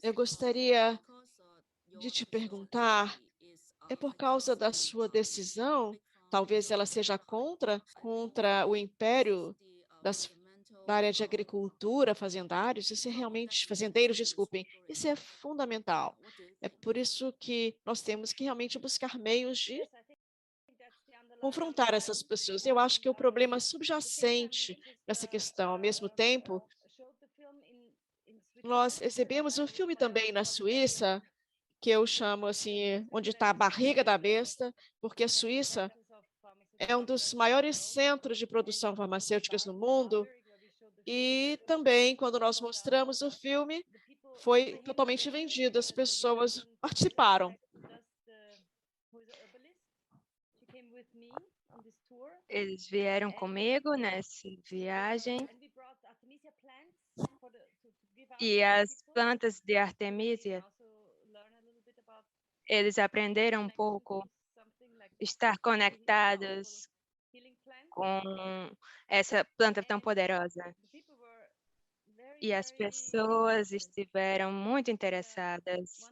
Eu gostaria de te perguntar, é por causa da sua decisão, talvez ela seja contra o império das, da área de agricultura, fazendários, isso é realmente, fazendeiros, desculpem, isso é fundamental. É por isso que nós temos que realmente buscar meios de confrontar essas pessoas. Eu acho que o problema subjacente nessa questão, ao mesmo tempo, nós exibimos um filme também na Suíça, que eu chamo assim, onde está a barriga da besta, porque a Suíça é um dos maiores centros de produção farmacêuticas no mundo, e também, quando nós mostramos o filme, foi totalmente vendido, as pessoas participaram. Eles vieram comigo nessa viagem e as plantas de Artemisia, eles aprenderam um pouco estar conectados com essa planta tão poderosa. E as pessoas estiveram muito interessadas.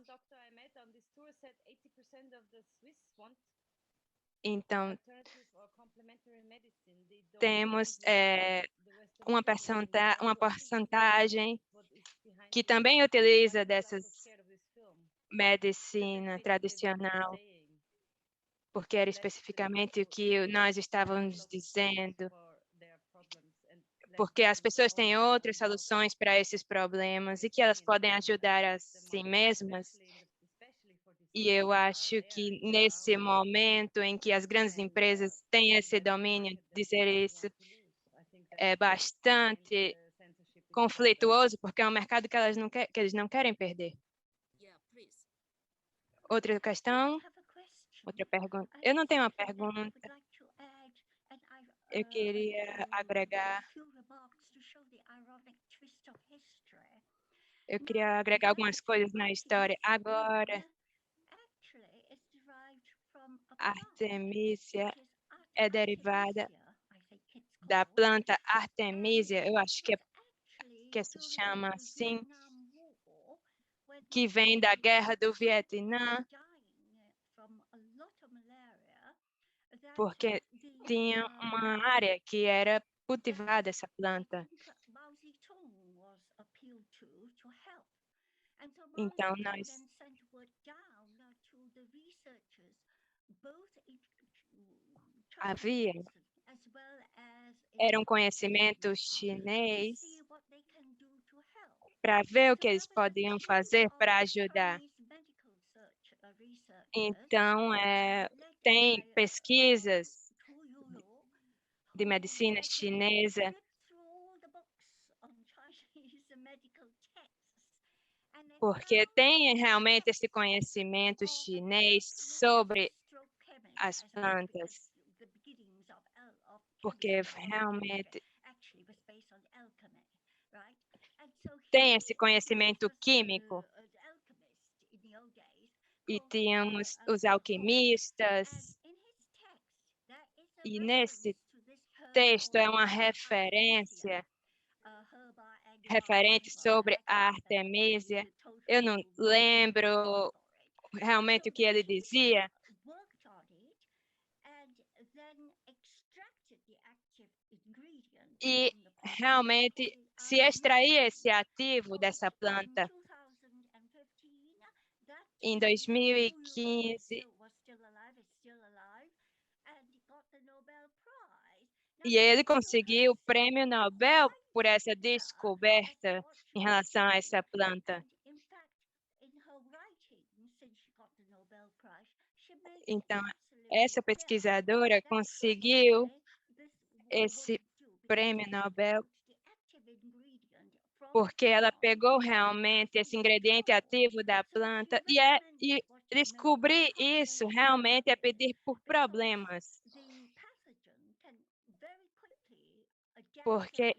Então, temos uma porcentagem que também utiliza dessas medicina tradicional, porque era especificamente o que nós estávamos dizendo, porque as pessoas têm outras soluções para esses problemas e que elas podem ajudar a si mesmas. E eu acho que nesse momento em que as grandes empresas têm esse domínio, dizer isso é bastante conflituoso, porque é um mercado que que eles não querem perder. Outra questão? Outra pergunta? Eu não tenho uma pergunta. Eu queria agregar. Eu queria agregar algumas coisas na história. Agora, a Artemisia é derivada da planta Artemisia, eu acho que se chama assim, que vem da Guerra do Vietnã, porque tinha uma área que era cultivada essa planta. Então, nós havia, era um conhecimento chinês para ver o que eles podiam fazer para ajudar. Então, tem pesquisas de medicina chinesa, porque tem realmente esse conhecimento chinês sobre as plantas, porque realmente tem esse conhecimento químico. E tínhamos os alquimistas, e nesse texto é uma referência referente sobre a Artemisia. Eu não lembro realmente o que ele dizia, e realmente se extraía esse ativo dessa planta. Em 2015, e ele conseguiu o prêmio Nobel por essa descoberta em relação a essa planta. Então, essa pesquisadora conseguiu esse prêmio Nobel porque ela pegou realmente esse ingrediente ativo da planta e descobrir isso realmente é pedir por problemas, porque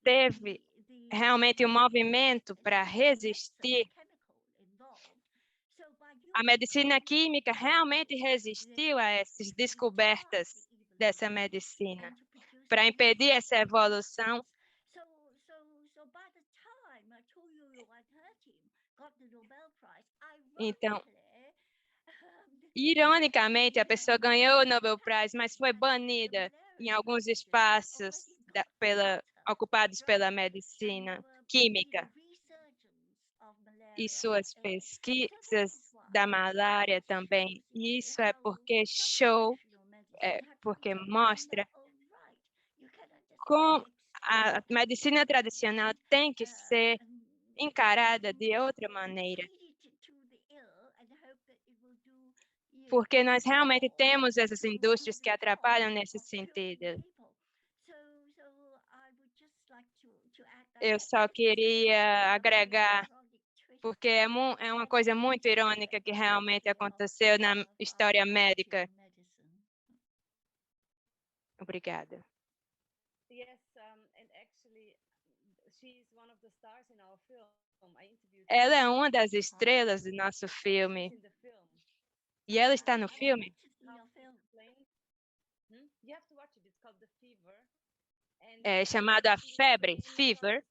teve realmente um movimento para resistir. A medicina química realmente resistiu a essas descobertas dessa medicina para impedir essa evolução. Então, ironicamente, a pessoa ganhou o Nobel Prize, mas foi banida em alguns espaços ocupados pela medicina química. E suas pesquisas da malária também. Isso é porque porque mostra como a medicina tradicional tem que ser encarada de outra maneira. Porque nós realmente temos essas indústrias que atrapalham nesse sentido. Eu só queria agregar, porque é uma coisa muito irônica que realmente aconteceu na história médica. Obrigada. Ela é uma das estrelas do nosso filme. E ela está no filme? É chamado A Febre, Fever,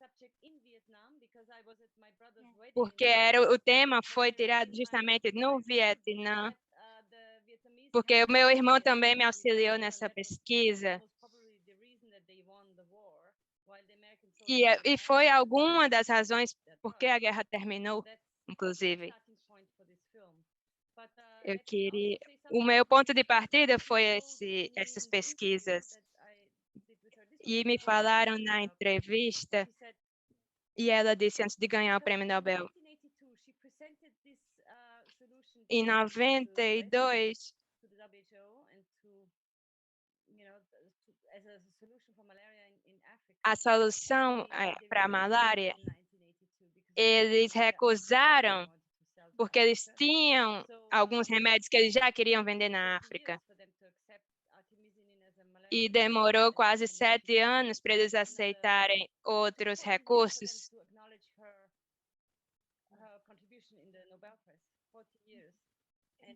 porque o tema foi tirado justamente no Vietnã, porque o meu irmão também me auxiliou nessa pesquisa. E foi alguma das razões por que a guerra terminou, inclusive. O meu ponto de partida foi essas pesquisas. E me falaram na entrevista, e ela disse antes de ganhar o prêmio Nobel, em 92, a solução para a malária, eles recusaram, porque eles tinham alguns remédios que eles já queriam vender na África. E demorou quase 7 anos para eles aceitarem outros recursos.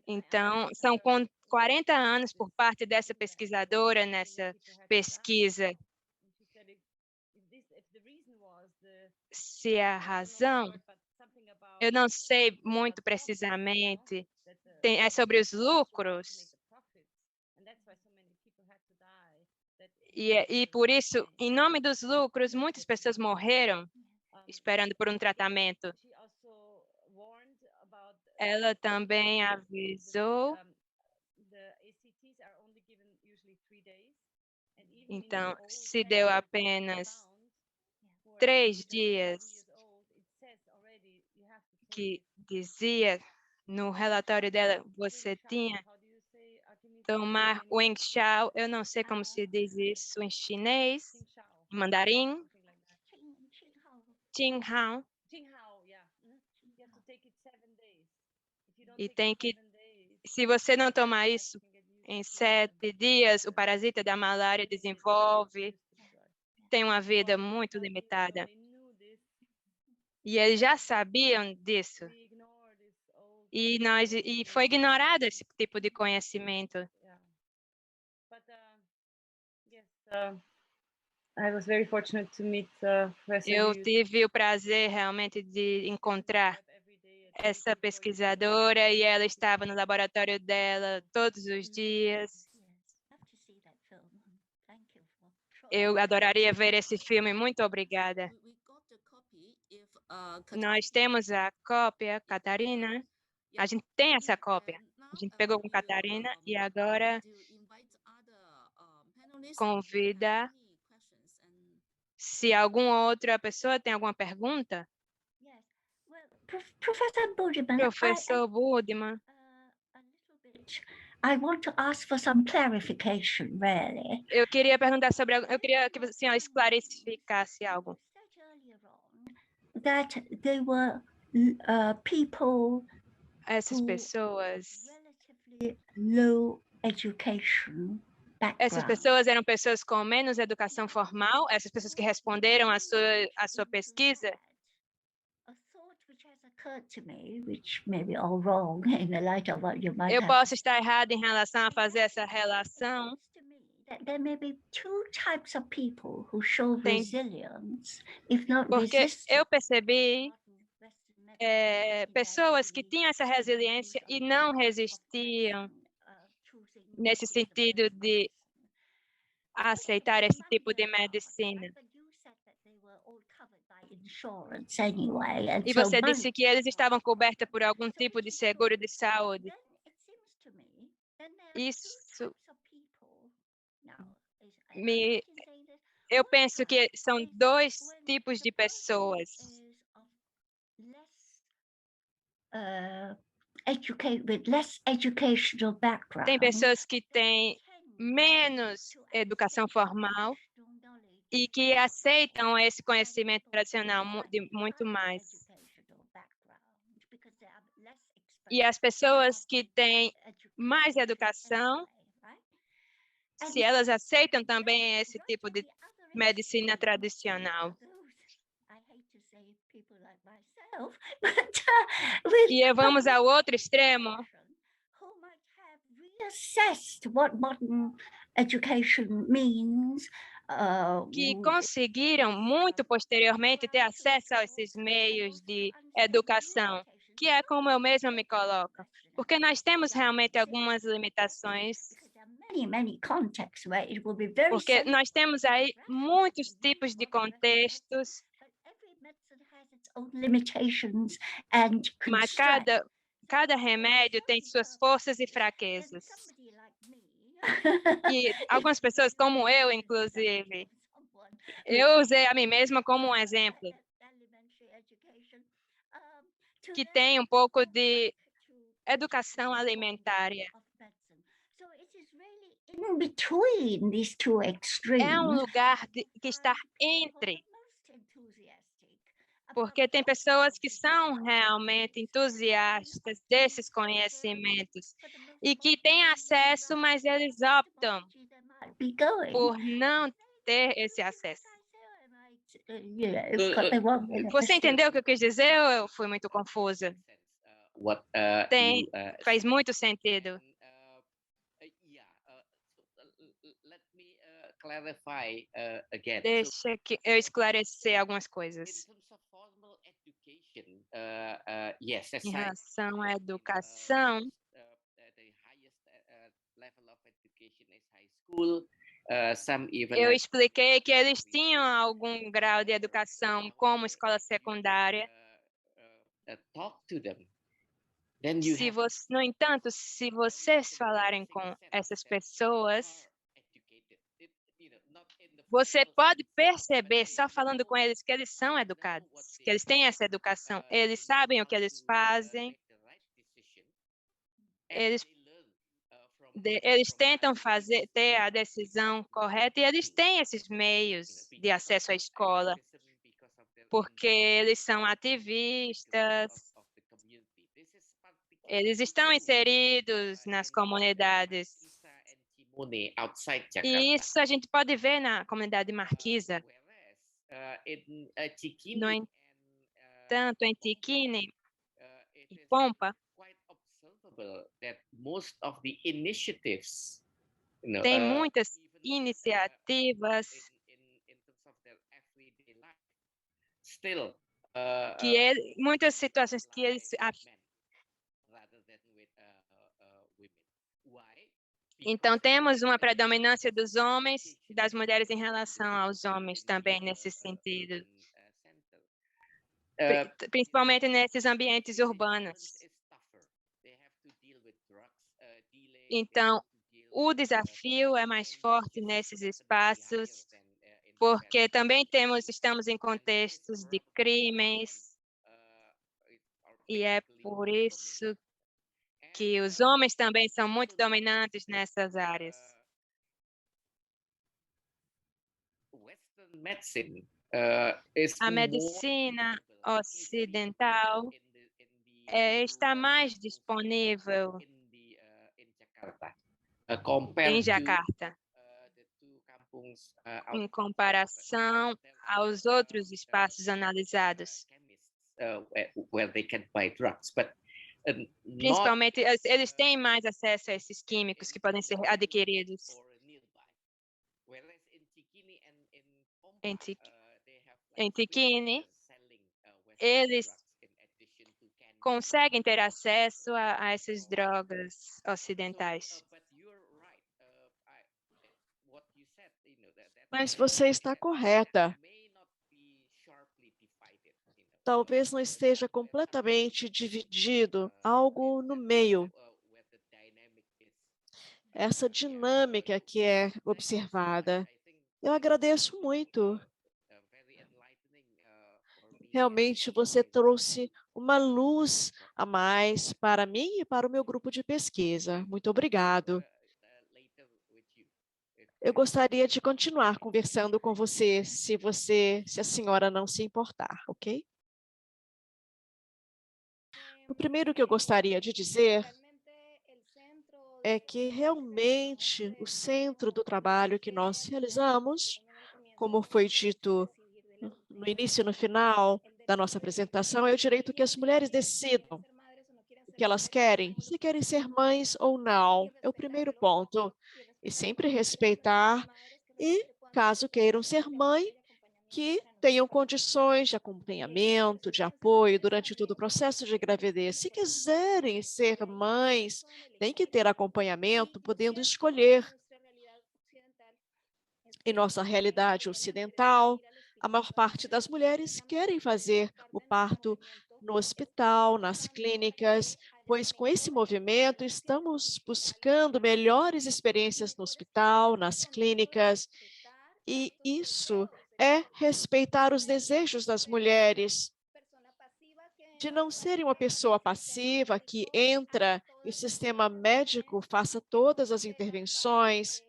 Então, são 40 anos por parte dessa pesquisadora nessa pesquisa. Se a razão, eu não sei muito precisamente, é sobre os lucros. E por isso, em nome dos lucros, muitas pessoas morreram esperando por um tratamento. Ela também avisou. Então, se deu apenas 3 dias, que dizia no relatório dela, você tinha tomar Weng Chao, eu não sei como se diz isso em chinês, em mandarim, Jing Hao, e se você não tomar isso em 7 dias, o parasita da malária desenvolve, tem uma vida muito limitada. E eles já sabiam disso. E foi ignorado esse tipo de conhecimento. Eu tive o prazer realmente de encontrar essa pesquisadora e ela estava no laboratório dela todos os dias. Eu adoraria ver esse filme. Muito obrigada. Nós temos a cópia, Catarina. A gente tem essa cópia. A gente pegou com Catarina e agora convida se alguma outra pessoa tem alguma pergunta. Professor Budiman. I want to ask for some clarification, really. Eu queria perguntar eu queria que a senhora esclarecesse algo. That they were people Essas pessoas, relatively low education background. Essas pessoas eram pessoas com menos educação formal, essas pessoas que responderam à sua pesquisa. Eu posso estar errada em relação a fazer essa relação. There may be 2 types of people who show resilience, if not Porque eu percebi pessoas que tinham essa resiliência e não resistiam nesse sentido de aceitar esse tipo de medicina. E você disse que eles estavam cobertos por algum tipo de seguro de saúde. Isso eu penso que são dois tipos de pessoas. Tem pessoas que têm menos educação formal e que aceitam esse conhecimento tradicional muito mais. E as pessoas que têm mais educação, se elas aceitam também esse tipo de medicina tradicional. E vamos ao outro extremo, que conseguiram muito posteriormente ter acesso a esses meios de educação, que é como eu mesma me coloco, porque nós temos realmente algumas limitações, porque nós temos aí muitos tipos de contextos, mas cada remédio tem suas forças e fraquezas. E algumas pessoas, como eu, inclusive, eu usei a mim mesma como um exemplo, que tem um pouco de educação alimentária. É um lugar que está entre, porque tem pessoas que são realmente entusiastas desses conhecimentos e que têm acesso, mas eles optam por não ter esse acesso. Você entendeu o que eu quis dizer ou eu fui muito confusa? Faz muito sentido. Deixa que eu esclarecer algumas coisas. Em relação à educação, eu expliquei que eles tinham algum grau de educação como escola secundária. No entanto, se vocês falarem com essas pessoas, você pode perceber, só falando com eles, que eles são educados, que eles têm essa educação, eles sabem o que eles fazem, eles tentam ter a decisão correta e eles têm esses meios de acesso à escola, porque eles são ativistas, eles estão inseridos nas comunidades. E isso a gente pode ver na comunidade Marquisa. No entanto, em Tiquini e Pompa, tem muitas iniciativas muitas situações que eles Então, temos uma predominância dos homens e das mulheres em relação aos homens também nesse sentido, principalmente nesses ambientes urbanos. Então, o desafio é mais forte nesses espaços, porque também estamos em contextos de crimes, e é por isso que os homens também são muito dominantes nessas áreas. A medicina ocidental está mais disponível em Jakarta, em comparação aos outros espaços analisados. Principalmente, eles têm mais acesso a esses químicos que podem ser adquiridos. Em Tiquini, eles conseguem ter acesso a essas drogas ocidentais. Mas você está correta. Talvez não esteja completamente dividido, algo no meio. Essa dinâmica que é observada. Eu agradeço muito. Realmente você trouxe uma luz a mais para mim e para o meu grupo de pesquisa. Muito obrigado. Eu gostaria de continuar conversando com você, se a senhora não se importar, ok? O primeiro que eu gostaria de dizer é que realmente o centro do trabalho que nós realizamos, como foi dito no início e no final da nossa apresentação, é o direito que as mulheres decidam o que elas querem, se querem ser mães ou não. É o primeiro ponto. E sempre respeitar e, caso queiram ser mãe, que tenham condições de acompanhamento, de apoio durante todo o processo de gravidez. Se quiserem ser mães, tem que ter acompanhamento, podendo escolher. Em nossa realidade ocidental, a maior parte das mulheres querem fazer o parto no hospital, nas clínicas, pois com esse movimento estamos buscando melhores experiências no hospital, nas clínicas, e isso é respeitar os desejos das mulheres, de não serem uma pessoa passiva que entra e o sistema médico faça todas as intervenções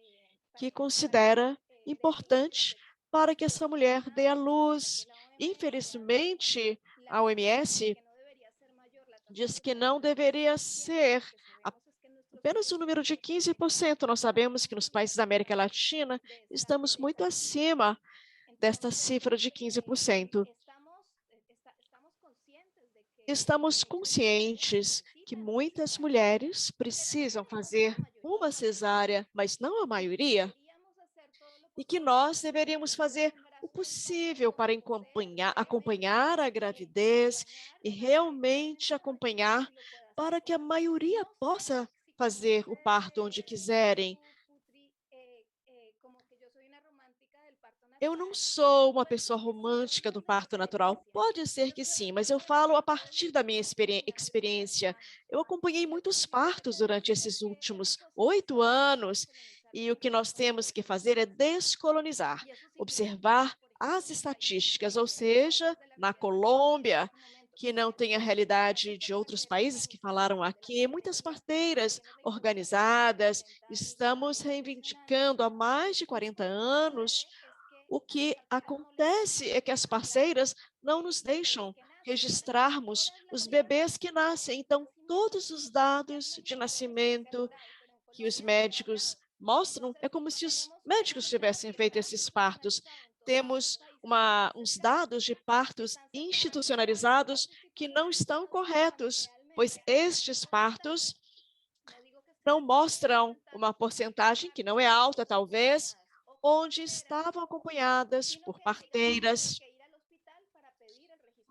que considera importante para que essa mulher dê à luz. Infelizmente, a OMS diz que não deveria ser apenas o número de 15%. Nós sabemos que nos países da América Latina estamos muito acima desta cifra de 15%. Estamos conscientes que muitas mulheres precisam fazer uma cesárea, mas não a maioria, e que nós deveríamos fazer o possível para acompanhar a gravidez e realmente acompanhar para que a maioria possa fazer o parto onde quiserem. Eu não sou uma pessoa romântica do parto natural. Pode ser que sim, mas eu falo a partir da minha experiência. Eu acompanhei muitos partos durante esses últimos 8 anos e o que nós temos que fazer é descolonizar, observar as estatísticas, ou seja, na Colômbia, que não tem a realidade de outros países que falaram aqui, muitas parteiras organizadas, estamos reivindicando há mais de 40 anos. O que acontece é que as parceiras não nos deixam registrarmos os bebês que nascem. Então, todos os dados de nascimento que os médicos mostram, é como se os médicos tivessem feito esses partos. Temos uns dados de partos institucionalizados que não estão corretos, pois estes partos não mostram uma porcentagem, que não é alta, talvez, onde estavam acompanhadas por parteiras,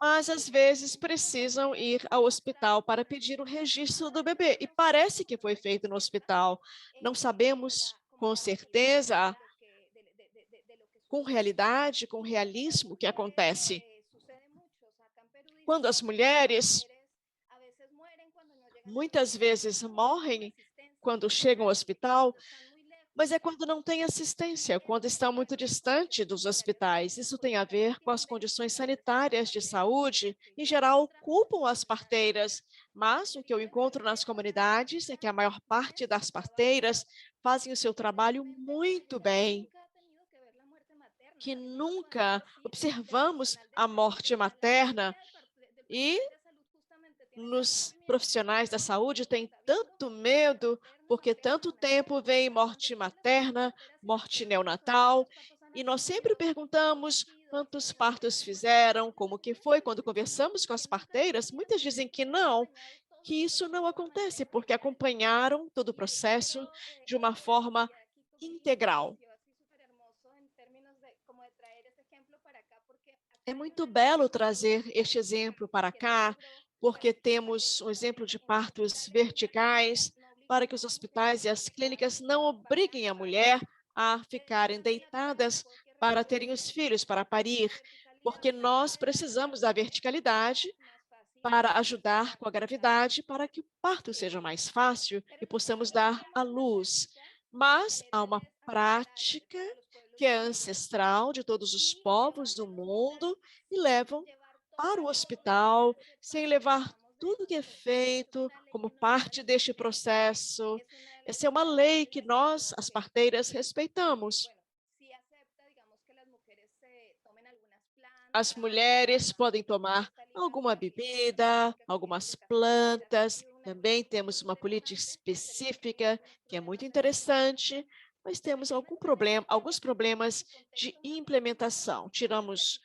mas às vezes precisam ir ao hospital para pedir o registro do bebê. E parece que foi feito no hospital. Não sabemos com certeza, com realidade, com realismo, o que acontece. Quando as mulheres muitas vezes morrem quando chegam ao hospital, mas é quando não tem assistência, quando estão muito distante dos hospitais. Isso tem a ver com as condições sanitárias de saúde, em geral, culpam as parteiras, mas o que eu encontro nas comunidades é que a maior parte das parteiras fazem o seu trabalho muito bem, que nunca observamos a morte materna e nos profissionais da saúde têm tanto medo, porque tanto tempo vem morte materna, morte neonatal, e nós sempre perguntamos quantos partos fizeram, como que foi. Quando conversamos com as parteiras, muitas dizem que não, que isso não acontece, porque acompanharam todo o processo de uma forma integral. É muito belo trazer este exemplo para cá, porque temos um exemplo de partos verticais, para que os hospitais e as clínicas não obriguem a mulher a ficarem deitadas para terem os filhos, para parir, porque nós precisamos da verticalidade para ajudar com a gravidade, para que o parto seja mais fácil e possamos dar à luz. Mas há uma prática que é ancestral de todos os povos do mundo e levam para o hospital sem levar tudo que é feito como parte deste processo. Essa é uma lei que nós, as parteiras, respeitamos. As mulheres podem tomar alguma bebida, algumas plantas. Também temos uma política específica que é muito interessante, mas temos alguns problemas de implementação. Tiramos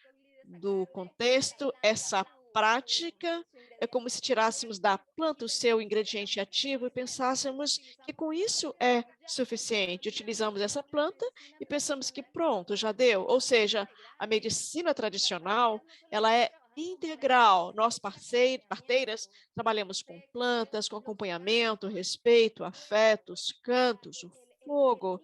do contexto essa prática. É como se tirássemos da planta o seu ingrediente ativo e pensássemos que com isso é suficiente. Utilizamos essa planta e pensamos que pronto, já deu. Ou seja, a medicina tradicional, ela é integral. Nós, parteiras, trabalhamos com plantas, com acompanhamento, respeito, afetos, cantos, o fogo.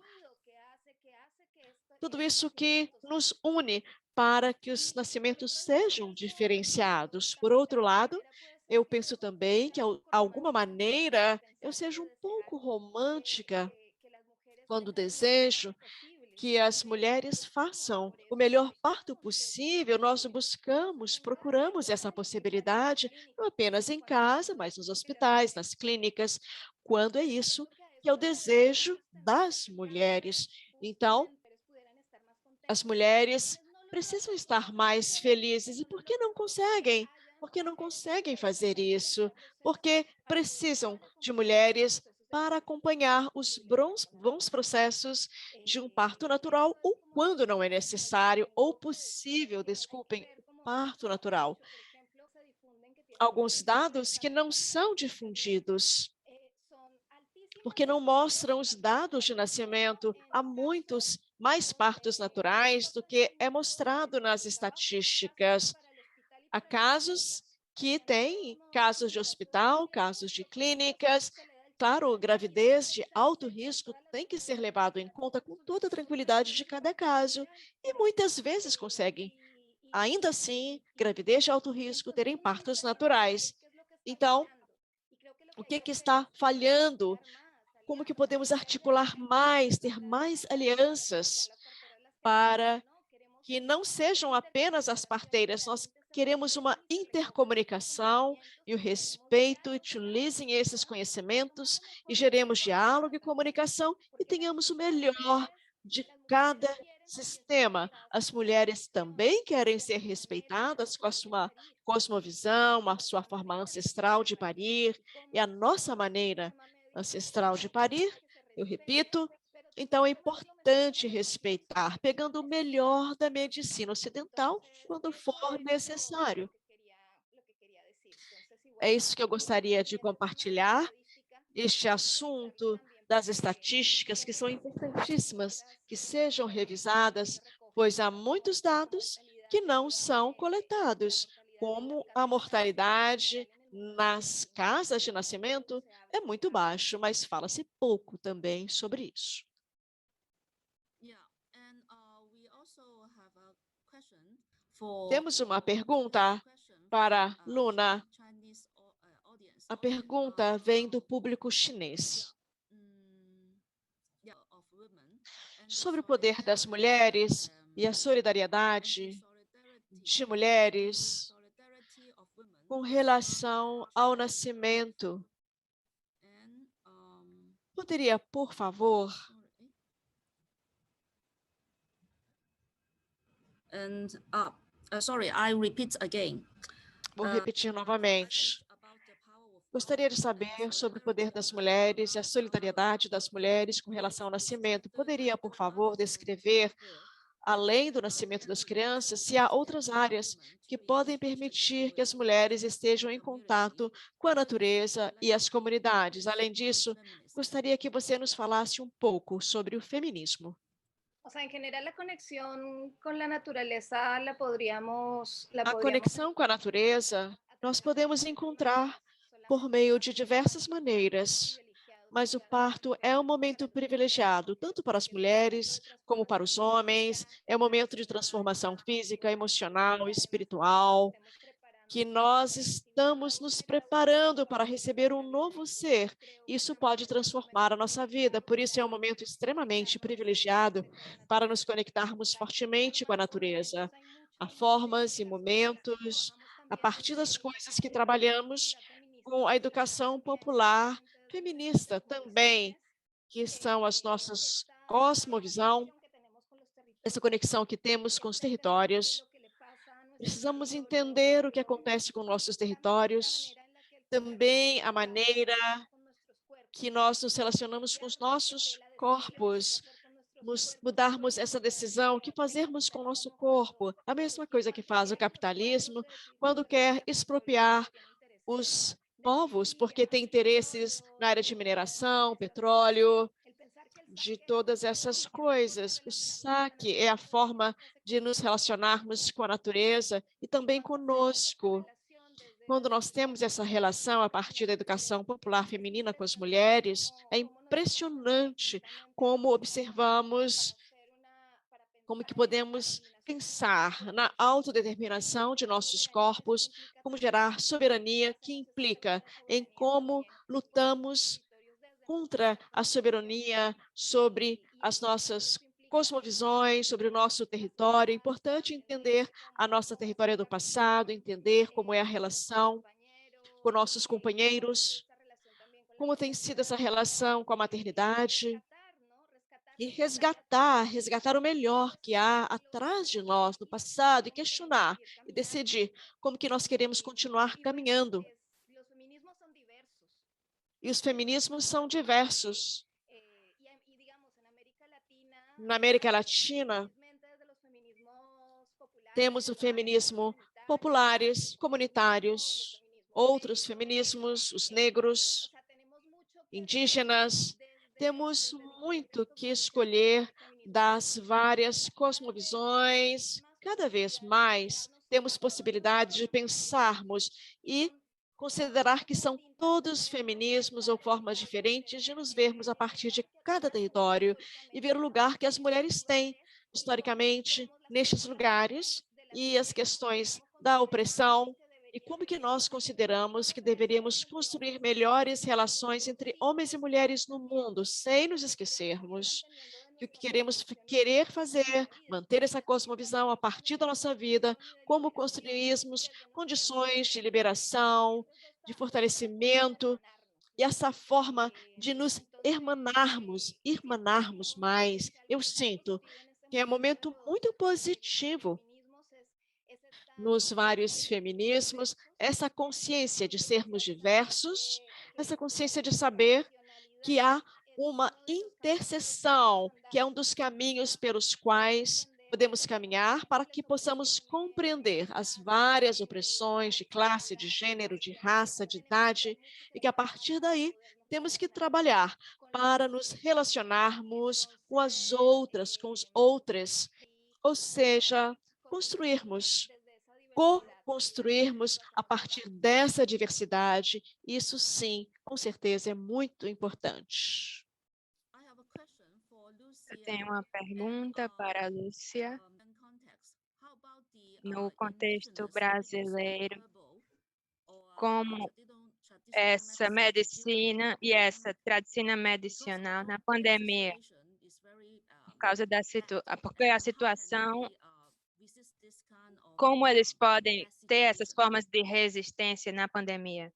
Tudo isso que nos une para que os nascimentos sejam diferenciados. Por outro lado, eu penso também que, de alguma maneira, eu seja um pouco romântica quando desejo que as mulheres façam o melhor parto possível. Nós procuramos essa possibilidade, não apenas em casa, mas nos hospitais, nas clínicas, quando é isso que é o desejo das mulheres. Então, as mulheres precisam estar mais felizes. E por que não conseguem? Por que não conseguem fazer isso? Porque precisam de mulheres para acompanhar os bons processos de um parto natural ou quando não é necessário ou possível, desculpem, parto natural. Alguns dados que não são difundidos, porque não mostram os dados de nascimento. Há muitos mais partos naturais do que é mostrado nas estatísticas. Há casos que têm casos de hospital, casos de clínicas. Claro, gravidez de alto risco tem que ser levado em conta com toda a tranquilidade de cada caso. E muitas vezes conseguem, ainda assim, gravidez de alto risco, terem partos naturais. Então, o que está falhando? Como que podemos articular mais, ter mais alianças para que não sejam apenas as parteiras, nós queremos uma intercomunicação e o respeito, utilizem esses conhecimentos e geremos diálogo e comunicação e tenhamos o melhor de cada sistema. As mulheres também querem ser respeitadas com a sua cosmovisão, a sua forma ancestral de parir e a nossa maneira ancestral de parir, eu repito. Então, é importante respeitar, pegando o melhor da medicina ocidental quando for necessário. É isso que eu gostaria de compartilhar, este assunto das estatísticas, que são importantíssimas, que sejam revisadas, pois há muitos dados que não são coletados, como a mortalidade nas casas de nascimento é muito baixo, mas fala-se pouco também sobre isso. Temos uma pergunta para Luna. A pergunta vem do público chinês. Sobre o poder das mulheres e a solidariedade de mulheres com relação ao nascimento. Poderia, por favor, sorry, I repeat again. Vou repetir novamente. Gostaria de saber sobre o poder das mulheres e a solidariedade das mulheres com relação ao nascimento. Poderia, por favor, descrever, além do nascimento das crianças, se há outras áreas que podem permitir que as mulheres estejam em contato com a natureza e as comunidades? Além disso, gostaria que você nos falasse um pouco sobre o feminismo. A conexão com a natureza nós podemos encontrar por meio de diversas maneiras, mas o parto é um momento privilegiado, tanto para as mulheres como para os homens. É um momento de transformação física, emocional, espiritual, que nós estamos nos preparando para receber um novo ser. Isso pode transformar a nossa vida, por isso é um momento extremamente privilegiado para nos conectarmos fortemente com a natureza. Há formas e momentos, a partir das coisas que trabalhamos com a educação popular feminista também, que são as nossas cosmovisão, essa conexão que temos com os territórios. Precisamos entender o que acontece com nossos territórios, também a maneira que nós nos relacionamos com os nossos corpos, mudarmos essa decisão, o que fazermos com o nosso corpo. A mesma coisa que faz o capitalismo quando quer expropriar os povos, porque tem interesses na área de mineração, petróleo, de todas essas coisas. O saque é a forma de nos relacionarmos com a natureza e também conosco. Quando nós temos essa relação a partir da educação popular feminina com as mulheres, é impressionante como observamos como que podemos pensar na autodeterminação de nossos corpos, como gerar soberania, que implica em como lutamos contra a soberania sobre as nossas cosmovisões, sobre o nosso território. É importante entender a nossa territória do passado, entender como é a relação com nossos companheiros, como tem sido essa relação com a maternidade, e resgatar o melhor que há atrás de nós no passado e questionar e decidir como que nós queremos continuar caminhando. E os feminismos são diversos. Na América Latina, temos o feminismo populares, comunitários, outros feminismos, os negros, indígenas. Temos muito que escolher das várias cosmovisões. Cada vez mais temos possibilidade de pensarmos e considerar que são todos feminismos ou formas diferentes de nos vermos a partir de cada território e ver o lugar que as mulheres têm historicamente nestes lugares e as questões da opressão e como que nós consideramos que deveríamos construir melhores relações entre homens e mulheres no mundo, sem nos esquecermos que o que queremos querer fazer, manter essa cosmovisão a partir da nossa vida, como construirmos condições de liberação, de fortalecimento, e essa forma de nos irmanarmos mais. Eu sinto que é um momento muito positivo nos vários feminismos, essa consciência de sermos diversos, essa consciência de saber que há uma interseção, que é um dos caminhos pelos quais podemos caminhar para que possamos compreender as várias opressões de classe, de gênero, de raça, de idade, e que a partir daí temos que trabalhar para nos relacionarmos com as outras, com os outros, ou seja, co-construirmos a partir dessa diversidade. Isso sim, com certeza é muito importante. Eu tenho uma pergunta para a Lúcia. No contexto brasileiro, como essa medicina e essa tradição medicinal na pandemia, por causa da porque a situação, como eles podem ter essas formas de resistência na pandemia?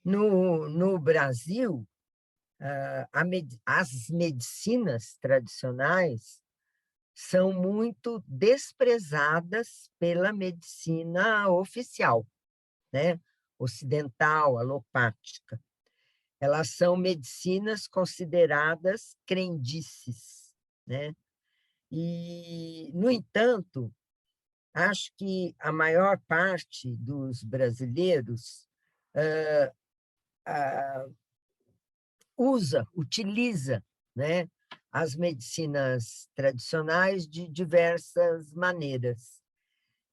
No Brasil, as medicinas tradicionais são muito desprezadas pela medicina oficial, né? Ocidental, alopática. Elas são medicinas consideradas crendices, né? E, no entanto, acho que a maior parte dos brasileiros utiliza, né, as medicinas tradicionais de diversas maneiras.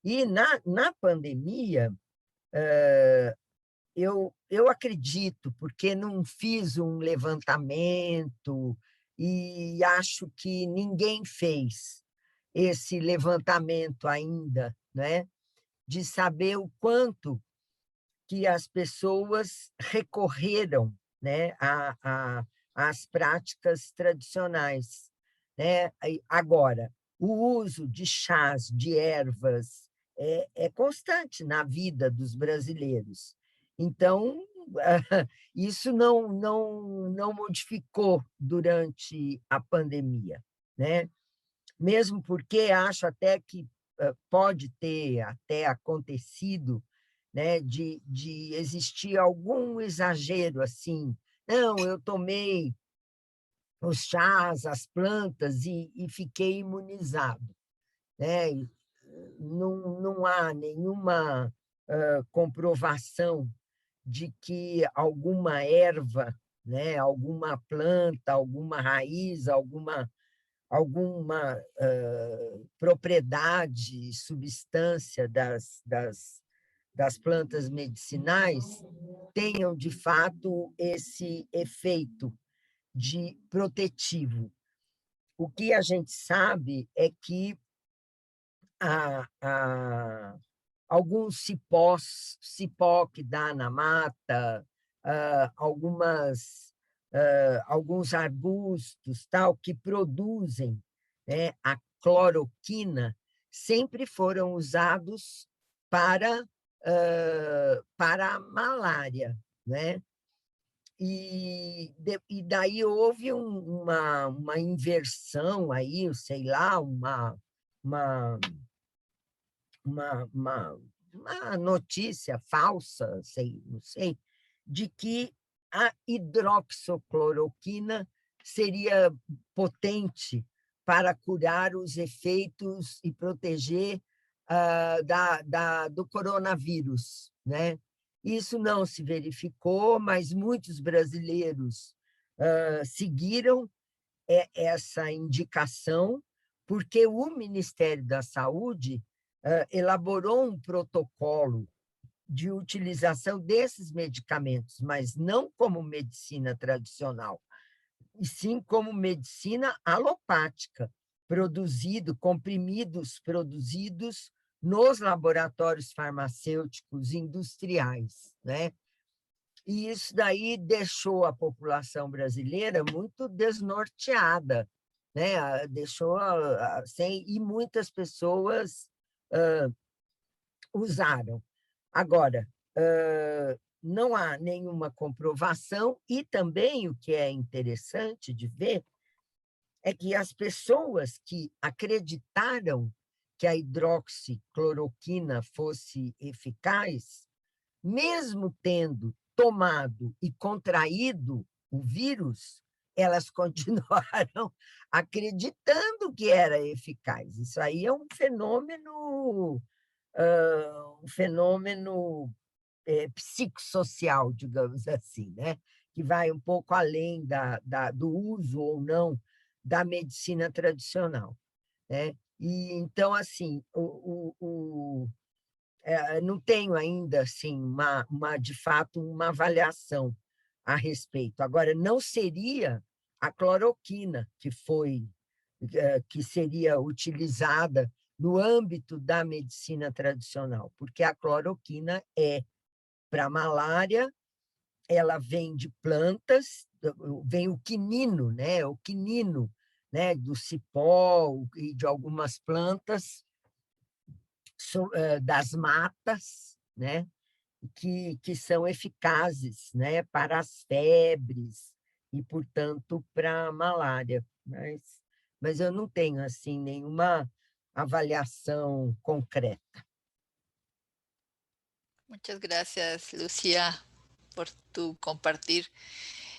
E na pandemia, Eu acredito, porque não fiz um levantamento e acho que ninguém fez esse levantamento ainda, né? De saber o quanto que as pessoas recorreram, né, às práticas tradicionais, né? Agora, o uso de chás, de ervas, é constante na vida dos brasileiros. Então, isso não modificou durante a pandemia, né? Mesmo porque acho até que pode ter até acontecido, né, de existir algum exagero assim. Não, eu tomei os chás, as plantas e fiquei imunizado, né? Não há nenhuma comprovação de que alguma erva, né, alguma planta, alguma raiz, alguma propriedade, substância das plantas medicinais tenham, de fato, esse efeito de protetivo. O que a gente sabe é que alguns cipó que dá na mata, alguns arbustos tal que produzem, né, a cloroquina, sempre foram usados para a malária, né? E daí houve uma inversão aí, sei lá, uma, uma notícia falsa, não sei, de que a hidroxicloroquina seria potente para curar os efeitos e proteger do coronavírus, né? Isso não se verificou, mas muitos brasileiros seguiram essa indicação, porque o Ministério da Saúde elaborou um protocolo de utilização desses medicamentos, mas não como medicina tradicional, e sim como medicina alopática, comprimidos produzidos nos laboratórios farmacêuticos industriais, né? E isso daí deixou a população brasileira muito desnorteada, né? Deixou sem, e muitas pessoas usaram. Agora, não há nenhuma comprovação, e também o que é interessante de ver é que as pessoas que acreditaram que a hidroxicloroquina fosse eficaz, mesmo tendo tomado e contraído o vírus, elas continuaram acreditando que era eficaz. Isso aí é um fenômeno psicossocial, digamos assim, né? Que vai um pouco além do uso ou não da medicina tradicional, né? E então, assim, não tenho ainda assim de fato uma avaliação a respeito. Agora, não seria a cloroquina que seria utilizada no âmbito da medicina tradicional, porque a cloroquina é para malária, ela vem de plantas, vem o quinino, né? O quinino, né? Do cipó e de algumas plantas das matas, né? Que são eficazes, né? Para as febres e, portanto, para a malária. Mas eu não tenho assim nenhuma avaliação concreta. Muchas gracias, Lucía, por tu compartir.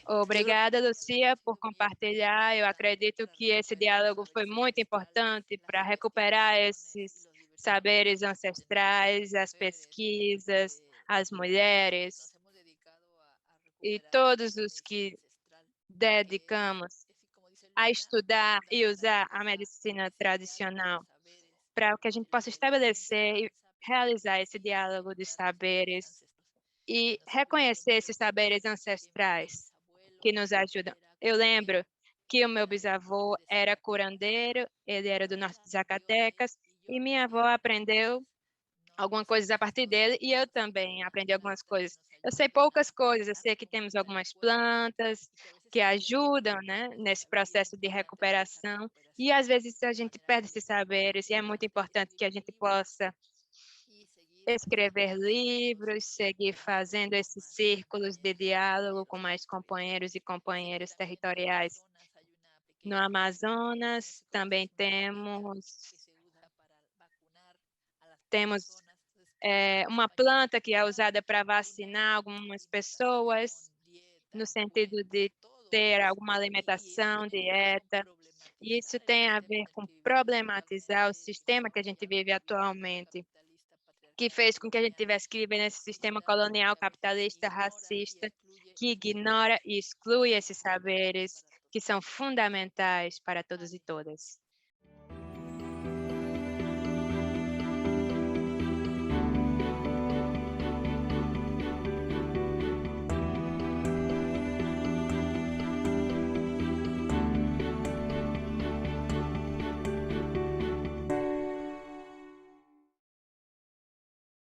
Obrigada, Lucia, por compartilhar. Eu acredito que esse diálogo foi muito importante para recuperar esses saberes ancestrais, as pesquisas, as mulheres e todos os que dedicamos a estudar e usar a medicina tradicional para que a gente possa estabelecer realizar esse diálogo de saberes e reconhecer esses saberes ancestrais que nos ajudam. Eu lembro que o meu bisavô era curandeiro, ele era do norte de Zacatecas, e minha avó aprendeu algumas coisas a partir dele, e eu também aprendi algumas coisas. Eu sei poucas coisas, eu sei que temos algumas plantas que ajudam, né, nesse processo de recuperação, e às vezes a gente perde esses saberes, e é muito importante que a gente possa escrever livros, seguir fazendo esses círculos de diálogo com mais companheiros e companheiras territoriais. No Amazonas também temos uma planta que é usada para vacinar algumas pessoas, no sentido de ter alguma alimentação, dieta. E isso tem a ver com problematizar o sistema que a gente vive atualmente, que fez com que a gente tivesse que viver nesse sistema colonial, capitalista, racista, que ignora e exclui esses saberes que são fundamentais para todos e todas.